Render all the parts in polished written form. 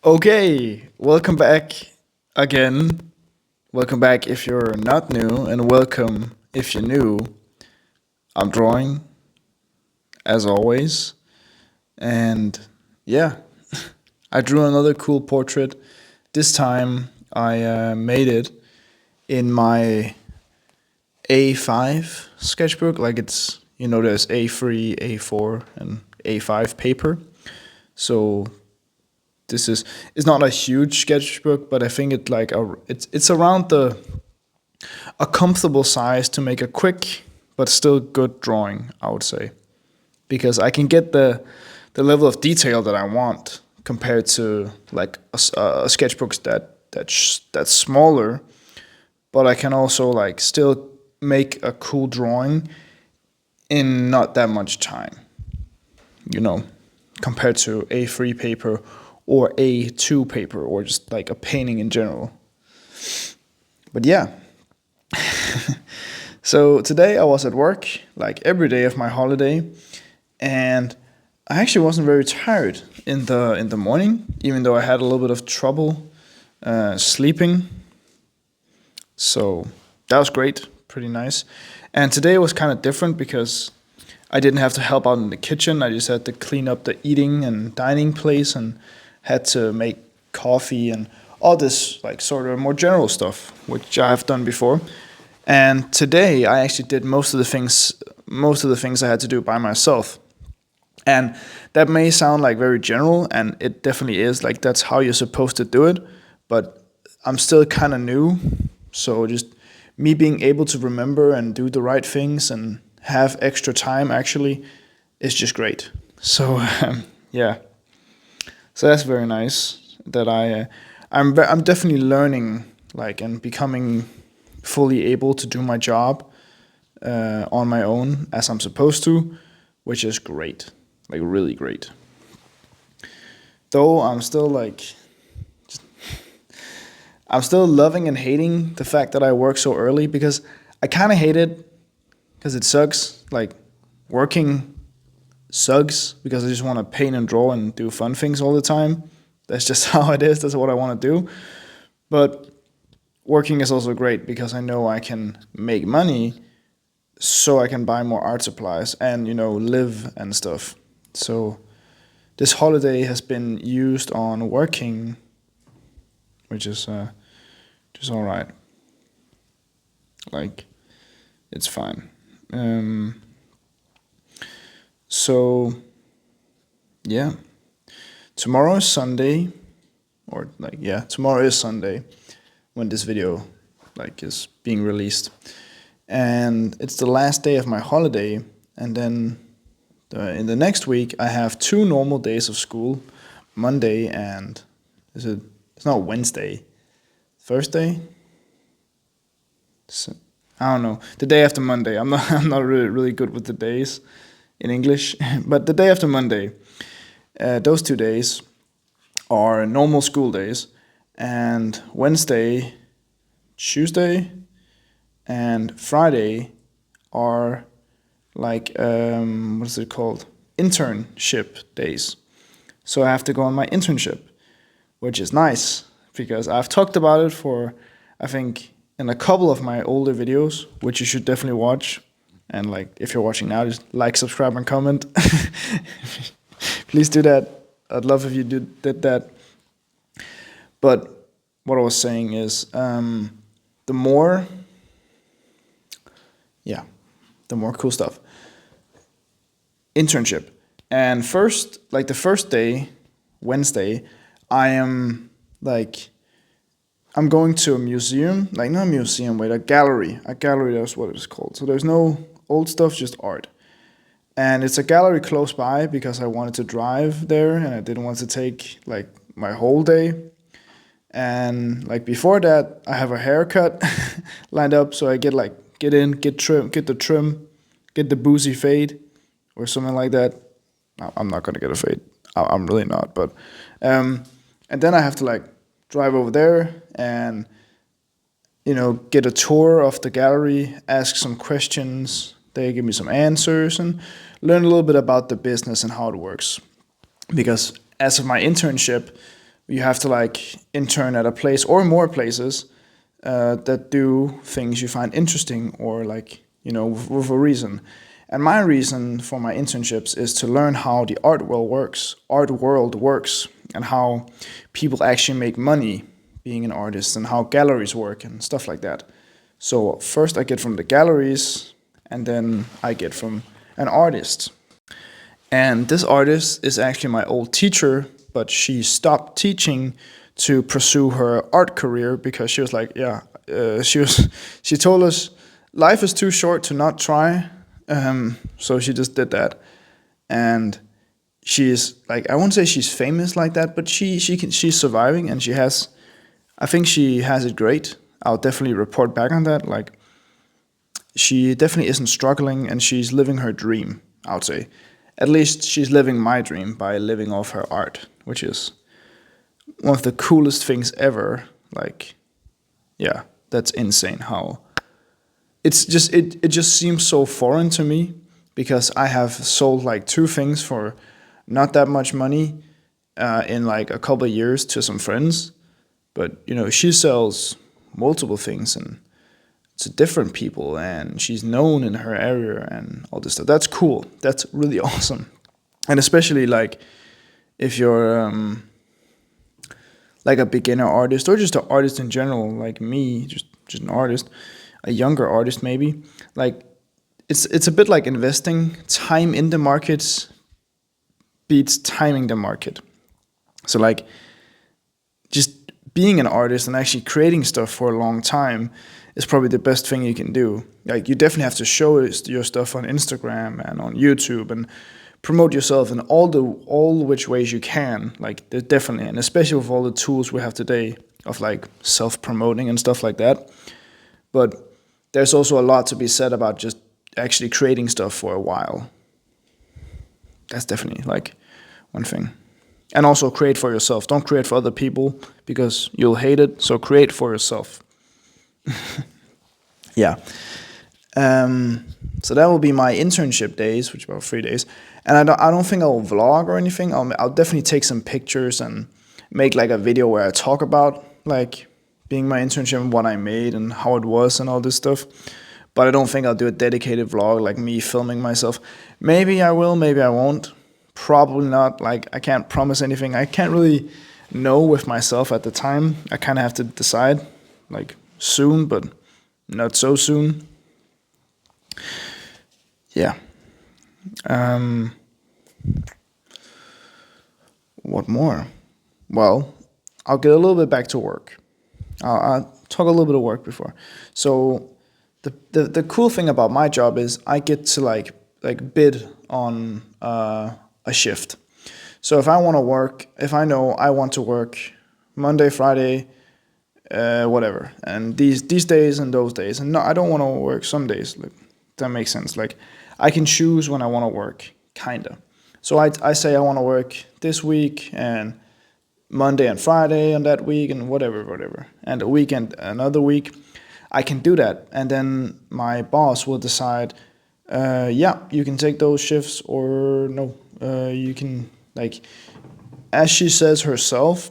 Okay, welcome back again. Welcome back if you're not new, and welcome if you're new. I'm drawing, as always, and yeah, I drew another cool portrait. This time I made it in my A5 sketchbook. Like there's A3, A4, and A5 paper. So this is it's not a huge sketchbook, but I think it's around a comfortable size to make a quick but still good drawing, I would say, because I can get the level of detail that I want compared to like a sketchbook that's smaller, but I can also like still make a cool drawing in not that much time, you know, compared to A3 paper or A2 paper or just like a painting in general. But yeah, so today I was at work, like every day of my holiday, and I actually wasn't very tired in the morning, even though I had a little bit of trouble sleeping. So that was great, pretty nice. And today was kind of different because I didn't have to help out in the kitchen. I just had to clean up the eating and dining place and had to make coffee and all this like sort of more general stuff, which I have done before. And today I actually did most of the things I had to do by myself. And that may sound like very general, and it definitely is. Like that's how you're supposed to do it. But I'm still kind of new, so just me being able to remember and do the right things and have extra time actually is just great. So yeah, so that's very nice. That I'm definitely learning like and becoming fully able to do my job on my own as I'm supposed to, which is great, like really great. Though I'm still loving and hating the fact that I work so early because I kind of hate it because it sucks. Like working sucks because I just want to paint and draw and do fun things all the time. That's just how it is. That's what I want to do. But working is also great because I know I can make money so I can buy more art supplies and live and stuff. So this holiday has been used on working, which is just all right. Like it's fine. Um, so yeah, tomorrow is Sunday, or like yeah, tomorrow is Sunday when this video like is being released, and it's the last day of my holiday, and then in the next week I have two normal days of school, Monday and is it? It's not Wednesday, Thursday. So, I don't know. The day after Monday. I'm not. I'm not really good with the days in English, but the day after Monday. Those 2 days are normal school days, and Wednesday, Tuesday, and Friday are like what is it called? Internship days. So I have to go on my internship, which is nice because I've talked about it for I think in a couple of my older videos, which you should definitely watch. And like if you're watching now, just like, subscribe, and comment. Please do that. I'd love if you did that. But what I was saying is, the more, yeah, the more cool stuff. Internship, and the first day, Wednesday, I am like I'm going to a museum, like not a museum, wait, a gallery. A gallery, that's what it's called. So there's no old stuff, just art. And it's a gallery close by because I wanted to drive there and I didn't want to take like my whole day. And like before that, I have a haircut lined up, so I get in, get trim, get the trim, get the boozy fade or something like that. I'm not gonna get a fade. I'm really not, but and then I have to like drive over there and get a tour of the gallery, ask some questions. They give me some answers and learn a little bit about the business and how it works. Because as of my internship, You have to like intern at a place or more places that do things you find interesting or like with a reason. And my reason for my internships is to learn how the art world works, and how people actually make money being an artist, and how galleries work and stuff like that. So first I get from the galleries, and then I get from an artist. And this artist is actually my old teacher, but she stopped teaching to pursue her art career because she was like, yeah, she told us life is too short to not try. So she just did that, and she's like, I won't say she's famous like that, but she's surviving, and I think she has it great. I'll definitely report back on that. Like, she definitely isn't struggling, and she's living her dream, I would say. At least she's living my dream by living off her art, which is one of the coolest things ever. Like, yeah, that's insane how it just seems so foreign to me, because I have sold like two things for not that much money in like a couple of years to some friends. But she sells multiple things, and to different people, and she's known in her area and all this stuff. That's cool. That's really awesome. And especially like if you're like a beginner artist, or just an artist in general, like me, just an artist, a younger artist maybe. Like, it's a bit like investing. Time in the markets beats timing the market. So like, just being an artist and actually creating stuff for a long time is probably the best thing you can do. Like, you definitely have to show your stuff on Instagram and on YouTube, and promote yourself in all which ways you can. Like, definitely, and especially with all the tools we have today of like self-promoting and stuff like that. But there's also a lot to be said about just actually creating stuff for a while. That's definitely like one thing. And also create for yourself. Don't create for other people, because you'll hate it. So create for yourself. Yeah. So that will be my internship days, which are about 3 days. And I don't think I'll vlog or anything. I'll definitely take some pictures and make like a video where I talk about like being my internship and what I made and how it was and all this stuff. But I don't think I'll do a dedicated vlog like me filming myself. Maybe I will, maybe I won't. Probably not. Like, I can't promise anything. I can't really know with myself at the time. I kind of have to decide like soon, but not so soon. Yeah. What more? Well, I'll get a little bit back to work. I'll talk a little bit of work before. So the cool thing about my job is I get to like bid on a shift. So if I know I want to work Monday, Friday, whatever, and these days and those days, and no, I don't want to work some days. Like, that makes sense. Like, I can choose when I want to work, kinda. So I say I want to work this week and Monday and Friday on that week and whatever, and a weekend another week. I can do that, and then my boss will decide, yeah, you can take those shifts, or no, you can, like, as she says herself,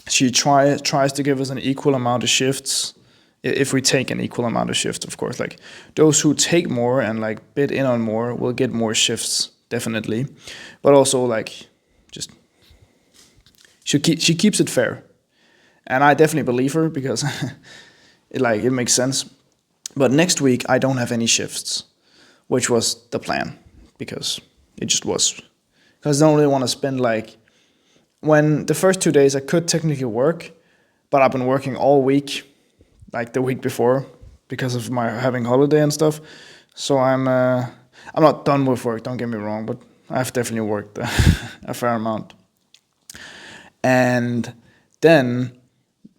she tries to give us an equal amount of shifts, if we take an equal amount of shifts, of course. Like, those who take more and like bid in on more will get more shifts, definitely, but also like just she keeps it fair, and I definitely believe her, because it makes sense. But next week I don't have any shifts, which was the plan, because it just was. Because I don't really want to spend like, when the first 2 days I could technically work, but I've been working all week, like the week before, because of my having holiday and stuff. So I'm not done with work. Don't get me wrong, but I've definitely worked a fair amount. And then,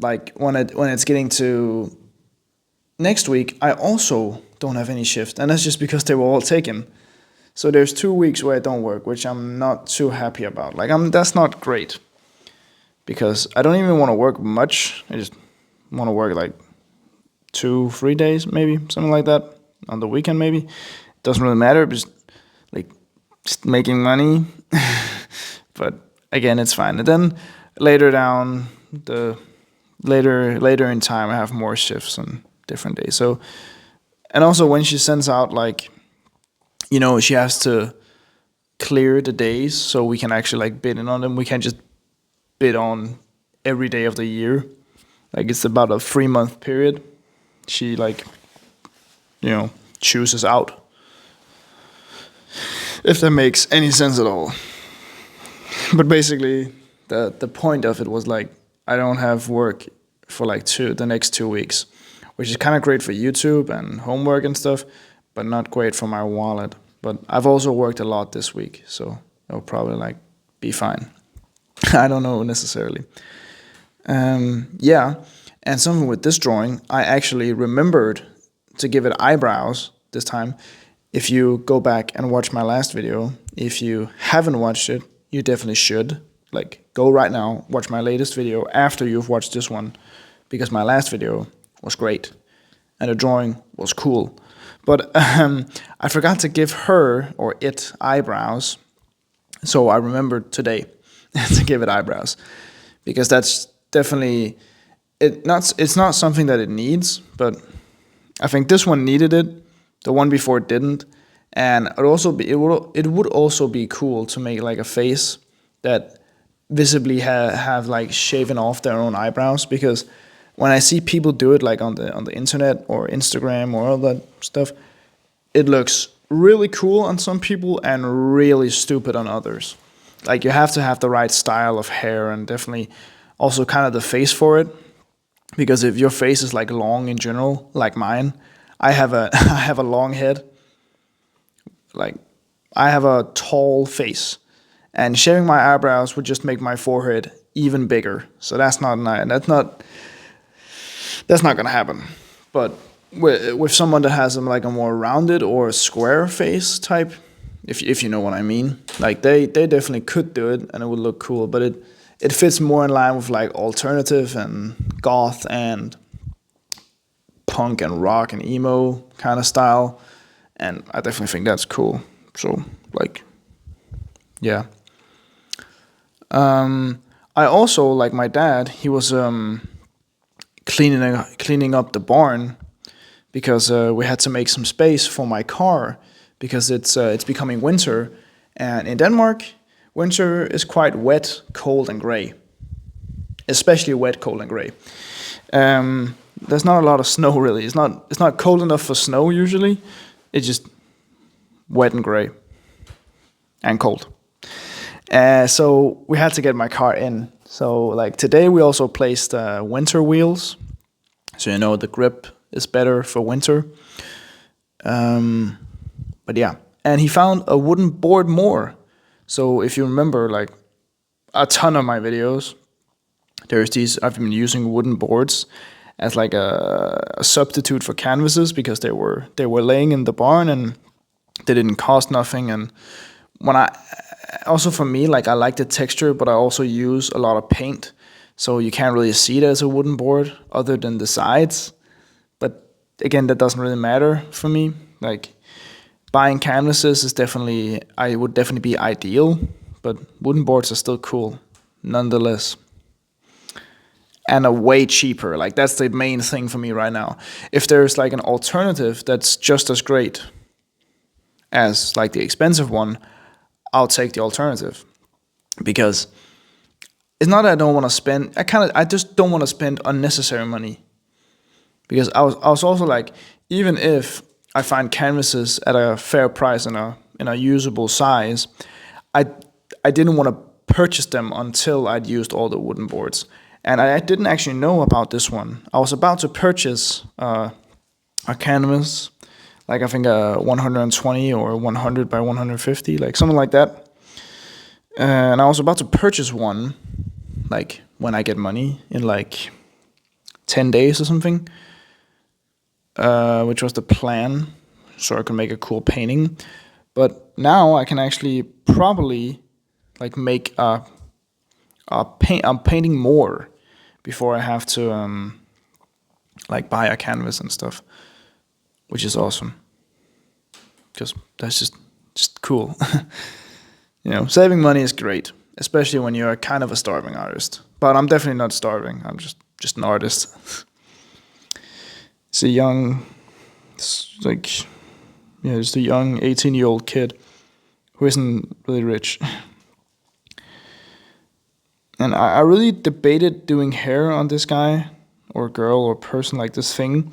like, when it's getting to next week, I also don't have any shift, and that's just because they were all taken. So there's 2 weeks where I don't work, which I'm not too happy about. Like, that's not great, because I don't even want to work much. I just want to work like 2-3 days, maybe something like that, on the weekend maybe. Doesn't really matter, just making money. But again, it's fine. And then later down the later in time, I have more shifts on different days. So, and also when she sends out, like, she has to clear the days so we can actually like bid in on them. We can't just bid on every day of the year. Like, it's about a 3-month period. She, like, chooses out. If that makes any sense at all. But basically, the point of it was like, I don't have work for like the next 2 weeks, which is kind of great for YouTube and homework and stuff, but not great for my wallet. But I've also worked a lot this week, so it'll probably like be fine. I don't know necessarily. Yeah, and something with this drawing, I actually remembered to give it eyebrows this time. If you go back and watch my last video, if you haven't watched it, you definitely should. Like, go right now, watch my latest video after you've watched this one, because my last video was great, and the drawing was cool. But I forgot to give her, or it, eyebrows, so I remembered today to give it eyebrows, because that's definitely, it's not something that it needs, but I think this one needed it. The one before didn't, and it would also be cool to make like a face that visibly have like shaven off their own eyebrows, because when I see people do it like on the internet or Instagram or all that stuff, it looks really cool on some people and really stupid on others. Like, you have to have the right style of hair and definitely also kind of the face for it, because if your face is like long in general, like mine, I have a long head. Like, I have a tall face, and shaving my eyebrows would just make my forehead even bigger. So that's not nice. That's not gonna happen. But with someone that has like a more rounded or square face type, if you know what I mean, like they definitely could do it and it would look cool. But it fits more in line with like alternative and goth and punk and rock and emo kind of style, and I definitely think that's cool. So, like, yeah. I also, like my dad, he was cleaning up the barn, because we had to make some space for my car, because it's becoming winter, and in Denmark, winter is quite wet, cold, and gray. Especially wet, cold, and gray. There's not a lot of snow really. It's not cold enough for snow usually. It's just wet and gray and cold. So we had to get my car in. So like today we also placed winter wheels, so the grip is better for winter. But yeah, and he found a wooden board more. So if you remember, like a ton of my videos, I've been using wooden boards as like a substitute for canvases, because they were laying in the barn and they didn't cost nothing. And when also for me, like, I like the texture, but I also use a lot of paint, so you can't really see it as a wooden board other than the sides. But again, that doesn't really matter for me. Like, buying canvases would definitely be ideal, but wooden boards are still cool nonetheless. And are way cheaper. Like, that's the main thing for me right now. If there's like an alternative that's just as great as like the expensive one, I'll take the alternative. Because it's not that I don't want to spend. I just don't want to spend unnecessary money. Because I was also like, even if I find canvases at a fair price in a usable size, I didn't want to purchase them until I'd used all the wooden boards. And I didn't actually know about this one. I was about to purchase a canvas, like I think a 120 or 100 by 150, like something like that. And I was about to purchase one, like when I get money, in like 10 days or something, which was the plan, so I could make a cool painting. But now I can actually probably like make I'm painting more before I have to like buy a canvas and stuff, which is awesome, because that's just cool. Saving money is great, especially when you're kind of a starving artist. But I'm definitely not starving. I'm just an artist. It's a young, it's like, yeah, just a young 18-year-old kid who isn't really rich. And I really debated doing hair on this guy or girl or person, like this thing,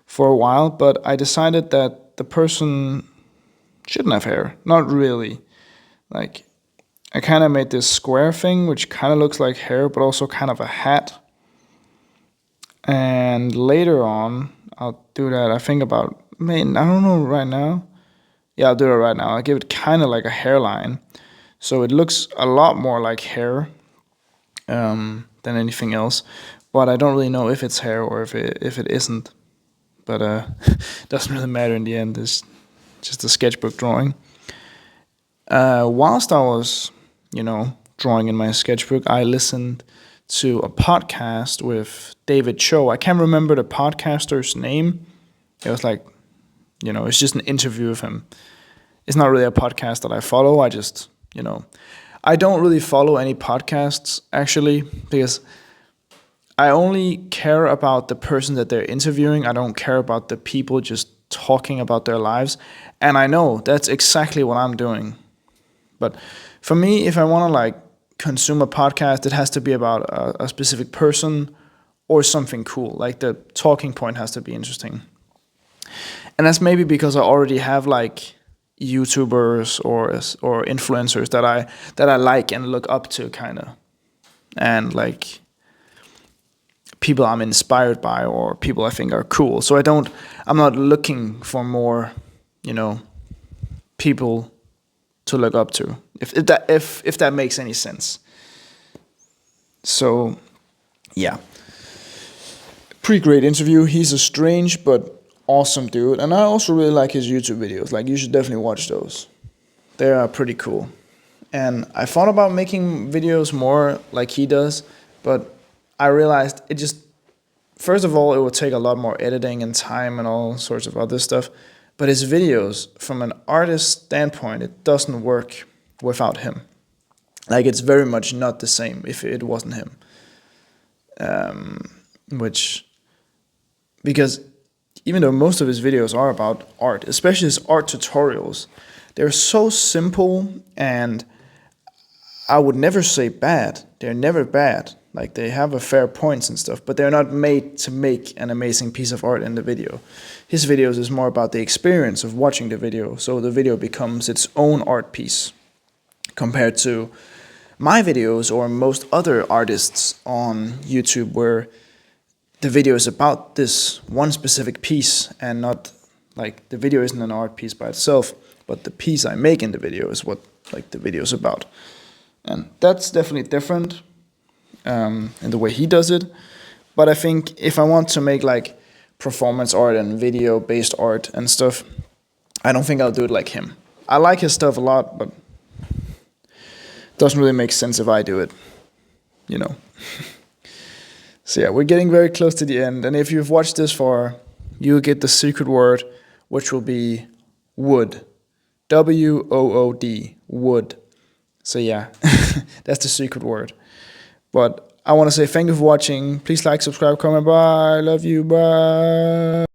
for a while, but I decided that the person shouldn't have hair. Not really. Like, I kind of made this square thing, which kind of looks like hair, but also kind of a hat. And later on, I'll do that. I think about, man, I don't know right now. Yeah, I'll do it right now. I'll give it kind of like a hairline. So it looks a lot more like hair than anything else. But I don't really know if it's hair or if it isn't. But it doesn't really matter in the end. It's just a sketchbook drawing. Whilst I was, drawing in my sketchbook, I listened to a podcast with David Cho. I can't remember the podcaster's name. It was like, it's just an interview of him. It's not really a podcast that I follow. I just, I don't really follow any podcasts, actually, because I only care about the person that they're interviewing. I don't care about the people just talking about their lives. And I know that's exactly what I'm doing. But for me, if I want to consume a podcast, it has to be about a specific person or something cool. Like the talking point has to be interesting. And that's maybe because I already have YouTubers or influencers that I like and look up to, kind of, and people I'm inspired by or people I think are cool. So I'm not looking for more, people to look up to, if that makes any sense. So yeah, pretty great interview. He's a strange but awesome dude, and I also really like his YouTube videos. Like, you should definitely watch those. They are pretty cool. And I thought about making videos more like he does, but I realized it just, first of all, it would take a lot more editing and time and all sorts of other stuff. But his videos, from an artist standpoint, it doesn't work without him. Like, it's very much not the same if it wasn't him. Because even though most of his videos are about art, especially his art tutorials, they're so simple, and I would never say bad. They're never bad. Like, they have a fair points and stuff, but they're not made to make an amazing piece of art in the video. His videos is more about the experience of watching the video, so the video becomes its own art piece, compared to my videos or most other artists on YouTube, where the video is about this one specific piece, and not the video isn't an art piece by itself, but the piece I make in the video is what the video is about. And that's definitely different in the way he does it. But I think if I want to make performance art and video based art and stuff, I don't think I'll do it like him. I like his stuff a lot, but it doesn't really make sense if I do it, So yeah, we're getting very close to the end, and if you've watched this far, you'll get the secret word, which will be wood. WOOD, wood. So yeah, that's the secret word. But I want to say thank you for watching. Please like, subscribe, comment. Bye. Love you. Bye.